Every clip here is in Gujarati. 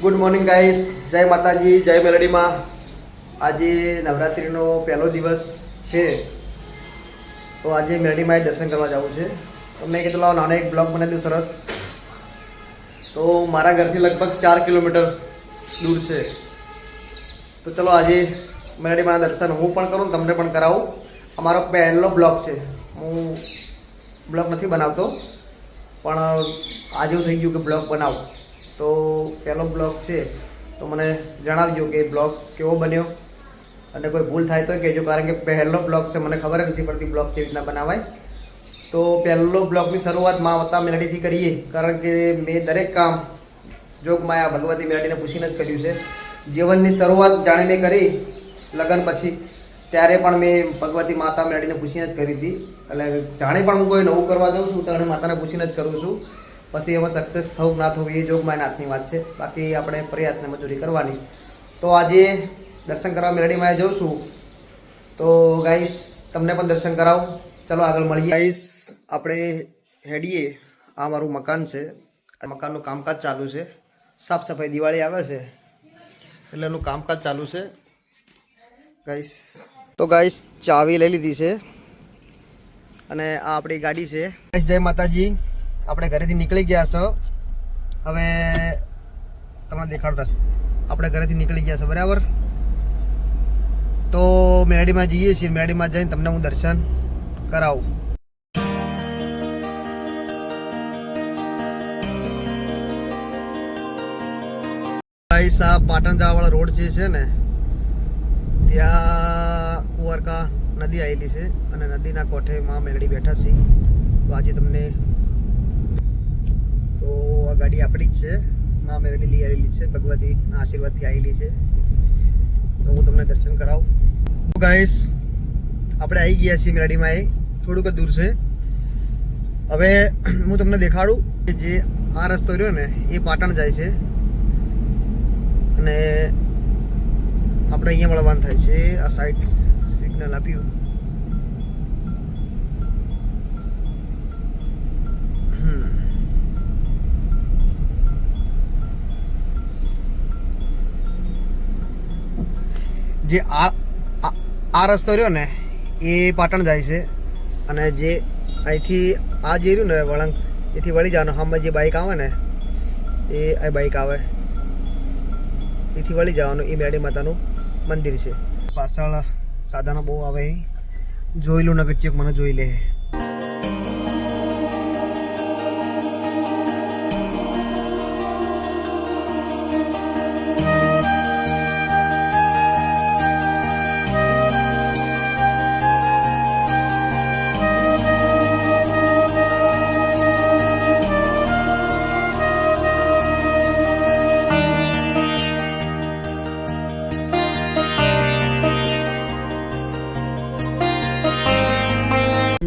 ગુડ મોર્નિંગ ગાઈસ, જય માતાજી, જય મેલડીમાં. આજે નવરાત્રિનો પહેલો દિવસ છે, તો આજે મેલડીમાં દર્શન કરવા જવું છે. તો મેં કીધું લાવો નાનો એક બ્લોગ બનાવી દઉં સરસ. તો મારા ઘરથી લગભગ 4 કિલોમીટર દૂર છે. તો ચલો આજે મેલડીમાંના દર્શન હું પણ કરું, તમને પણ કરાવું. અમારો પહેલો બ્લોગ છે. હું બ્લોગ નથી બનાવતો, પણ આજે એવું થઈ ગયું કે બ્લોગ બનાવું. તો પહેલો બ્લોગ છે, તો મને જણાવજો કે બ્લોગ કેવો બન્યો, અને કોઈ ભૂલ થાય તો કહેજો, કારણ કે પહેલો બ્લોગ છે, મને ખબર જ નથી પડતી બ્લોગ કેવી રીતના બનાવાય. તો પહેલો બ્લોગની શરૂઆત મા માતા મેલડીથી કરીએ, કારણ કે મેં દરેક કામ જોગમાયા ભગવતી મેલડીને પૂછીને જ કર્યું છે. જીવનની શરૂઆત જાણે મેં કરી લગ્ન પછી, ત્યારે પણ મેં ભગવતી માતા મેલડીને પૂછીને જ કરી હતી. એટલે જાણે પણ હું કોઈ નવું કરવા જાઉં છું ત્યારે માતાને પૂછીને જ કરું છું. પછી એમાં સક્સેસ થવું ના થવું એ જોગમાયા નાથની વાત છે. બાકી આપણે પ્રયાસને મજૂરી કરવાની. તો આજે દર્શન કરવા મેલડીમાં જઉં છું. તો ગાઈસ તમને પણ દર્શન કરાવું. ચલો આગળ મળીએ. ગાઈસ આપણે હેડીએ. આ મારું મકાન છે. આ મકાનનું કામકાજ ચાલુ છે. સાફ સફાઈ, દિવાળી આવે છે એટલે એનું કામકાજ ચાલુ છે ગાઈસ. તો ગાઈસ ચાવી લઈ લીધી છે, અને આ આપણી ગાડી છે. ગાઈસ જય માતાજી, આપણે ઘરેથી નીકળી ગયા છો. હવે તમને દેખાડો રસ્તો. આપણે ઘરેથી નીકળી ગયા છે, બરાબર. તો મેલડીમાં જઈએ છીએ. મેલડીમાં જઈને તમને હું દર્શન કરાવું. ગાઈસ આ પાટણ જવાવાળા રોડ જે છે ને, ત્યાં કુંવરકા નદી આવેલી છે, અને નદીના કોઠે માં મેલડી બેઠા છે. તો આજે તમને, તો આ ગાડી આપણી જ છે, માં મેલડી લઈ આવેલી છે, ભગવતીના આશીર્વાદથી આવેલી છે. તો હું તમને દર્શન કરાવું. તો ગાઈસ આપણે આવી ગયા છીએ મેલડીમાં. એ થોડુંક દૂર છે. હવે હું તમને દેખાડું કે જે આ રસ્તો રહ્યો ને એ પાટણ જાય છે, અને આપણે અહીંયા મળવાનું થાય છે. આ સાઈડ સિગ્નલ આપ્યું. જે આ રસ્તો રહ્યો ને એ પાટણ જાય છે, અને જે અહીંથી આ જે રહ્યું ને વળંગ, એથી વળી જવાનું. સામે જે બાઇક આવે ને એ આ બાઇક આવે, એથી વળી જવાનું. એ મેલડી માતાનું મંદિર છે. પાછળ સાધનો બહુ આવે, જોઈ લો ને કે મને જોઈ લે.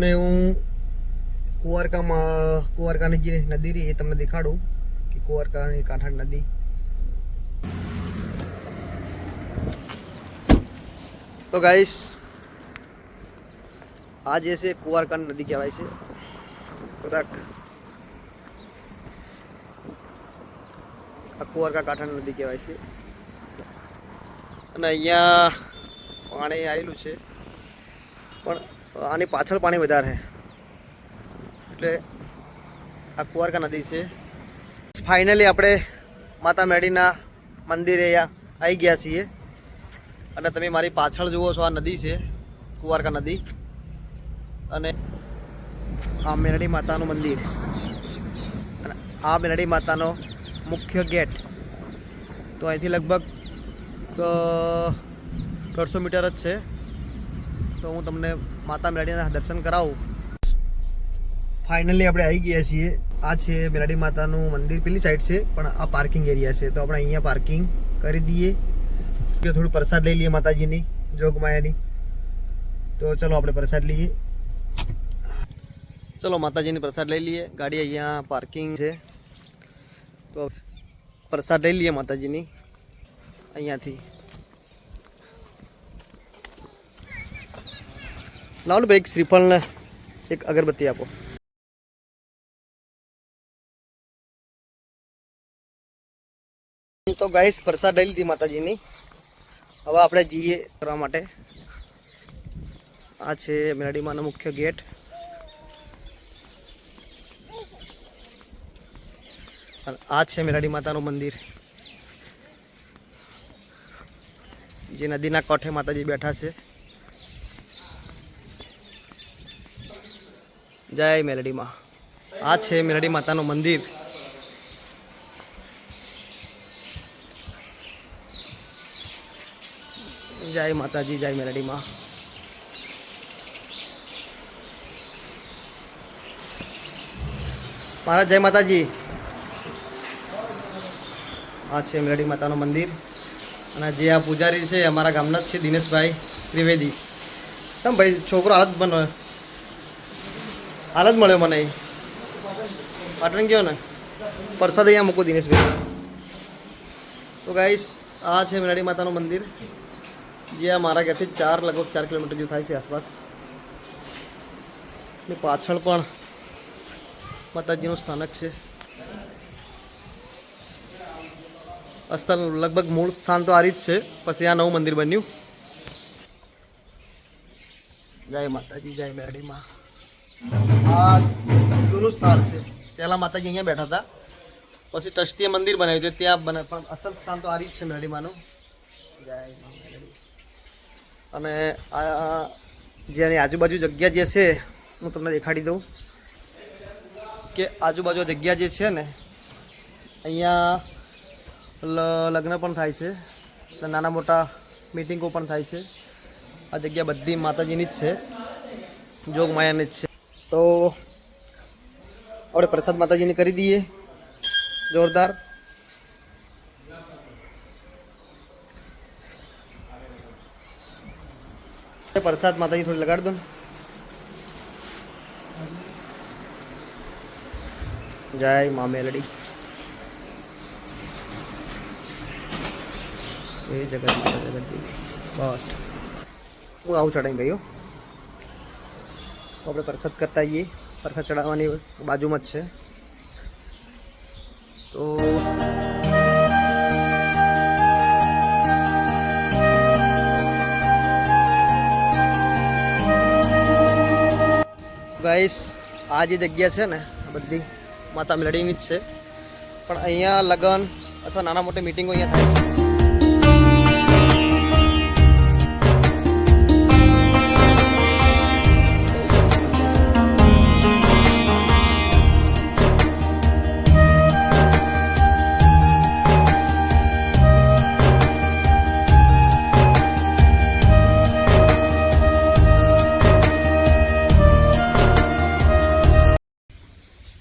હું કુંવરકાની જે નદી રહી એ તમને દેખાડું કે કુંવરકાની કાંઠાળ નદી. તો ગાઈસ આ જે છે કુંવરકાની નદી કહેવાય છે. આ કુંવરકા કાંઠાની નદી કહેવાય છે, અને અહીંયા પાણી આવેલું છે, પણ આની પાછળ પાણી વધારે છે. એટલે આ કુંવરકા નદી છે. ફાઇનલી આપણે માતા મેલડીના મંદિરે આવી ગયા છીએ, અને તમે મારી પાછળ જુઓ છો આ નદી છે, કુંવરકા નદી, અને આ મેલડી માતાનું મંદિર, અને આ મેલડી માતાનો મુખ્ય ગેટ. તો અહીંથી લગભગ 150 મીટર જ છે. તો હું તમને માતા મેલડીના દર્શન કરાવું. ફાઇનલી આપણે આવી ગયા છીએ. આ છે મેલડી માતાનું મંદિર. પેલી સાઈડ છે, પણ આ પાર્કિંગ એરિયા છે. તો આપણે અહીંયા પાર્કિંગ કરી દઈએ, કે થોડું પ્રસાદ લઈ લઈએ માતાજીની જોગમાયાની. તો ચલો આપણે પ્રસાદ લઈએ. ચલો માતાજીની પ્રસાદ લઈ લઈએ. ગાડી અહીંયા પાર્કિંગ છે, તો પ્રસાદ લઈ લઈએ માતાજીની અહીંયાથી. લાવો ને ભાઈ, એક શ્રીફળ ને એક અગરબત્તી આપો. તો ગાઈસ પ્રસાદ લઈ લીધી માતાજીની. હવે આપણે જઈએ કરવા માટે. આ છે મેલડીમાંનો મુખ્ય ગેટ. અને આ છે મેલડી માતાનું મંદિર, જે નદીના કાંઠે માતાજી બેઠા છે. જય મેલડીમાં. આ છે મેલડી માતાનું મંદિર. જય માતાજી, જય મેલડીમાં. મહારાજ જય માતાજી. આ છે મેલડી માતાનું મંદિર. અને જે આ પૂજારી છે અમારા ગામના જ છે, દિનેશભાઈ ત્રિવેદી. કેમ ભાઈ છોકરો હાલત મળ્યો મને. પાટણ ગયો ને, પ્રસાદ અહીંયા મૂકો દિનેશભાઈ. તો ગાઈસ આ છે મેલડી માતાનું મંદિર, જે આ મારા ઘરથી લગભગ 4 કિલોમીટર જેવું થાય છે આસપાસ. ને પાછળ પણ માતાજીનું સ્થાનક છે. અસ્થાન લગભગ મૂળ સ્થાન તો આ જ છે, પછી આ નવું મંદિર બન્યું. જય માતાજી, જય મેલડીમાં. આ જૂનું સ્થાન છે. પહેલાં માતાજી અહીંયા બેઠા હતા, પછી ટ્રસ્ટીએ મંદિર બનાવ્યું છે ત્યાં પણ અસલ સ્થાન તો આ જ છે મેલડીમાંનું. જય મેલડી. અને આ જેની આજુબાજુ જગ્યા જે છે હું તમને દેખાડી દઉં કે આજુબાજુ જગ્યા જે છે ને, અહીંયા લગ્ન પણ થાય છે, નાના મોટા મિટિંગો પણ થાય છે. આ જગ્યા બધી માતાજીની જ છે, જોગમાયાની જ છે. તો આપણે પ્રસાદ માતાજીને કરી દઈએ જોરદાર. પ્રસાદ માતાજી થોડી લગાડ દો. જય મા મેલડી. એ જગત માતા જગત. બસ હું આવું ચડાવી ભાઈઓ. આપણે પ્રસાદ કરતા આવીએ. પ્રસાદ ચડાવવાની બાજુમાં જ છે. તો ગાઈસ આ જે જગ્યા છે ને બધી માતા મેલડીની જ છે, પણ અહીંયા લગ્ન અથવા નાના મોટી મિટિંગો અહીંયા થાય છે.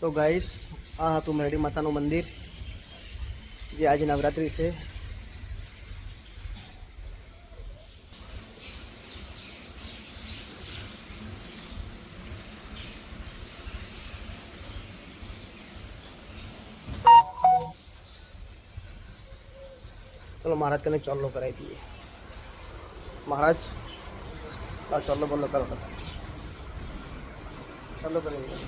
તો ગાઈસ આ હતું મેલડી માતાનું મંદિર, જે આજે નવરાત્રિ છે. ચલો મહારાજ કને ચોલ્લો કરાવી દઈએ. મહારાજ ચોલ્લો બોલ્લો કરો. ચોલ્લો કરી દઈએ.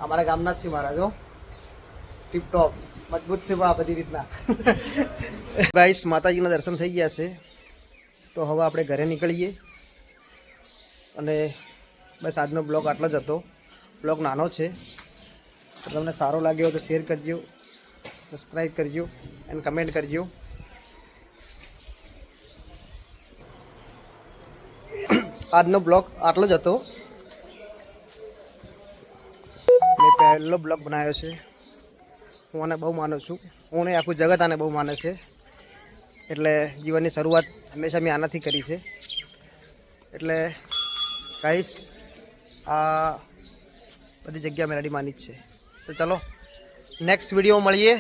અમારા ગામના જ છે મહારાજો, ટીપટોપ મજબૂત છે આ બધી રીતના. ગાઈસ માતાજીના દર્શન થઈ ગયા છે, તો હવે આપણે ઘરે નીકળીએ. અને બસ આજનો બ્લોગ આટલો જ હતો. બ્લોગ નાનો છે, તો તમને સારો લાગ્યો તો શેર કરજો, સબસ્ક્રાઈબ કરજો અને કમેન્ટ કરજો. આજનો બ્લોગ આટલો જ હતો. મેં પહેલો બ્લોગ બનાવ્યો છે. હું આને બહુ માનું છું. હું નહીં, આખું જગત આને બહુ માને છે. એટલે જીવનની શરૂઆત હંમેશા મેં આનાથી કરી છે. એટલે ગાઈસ આ બધી જગ્યા મેલડી માની જ છે. તો ચલો નેક્સ્ટ વિડીયો મળીએ.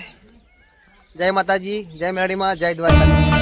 જય માતાજી, જય મેલડીમાં, જય દ્વારકા.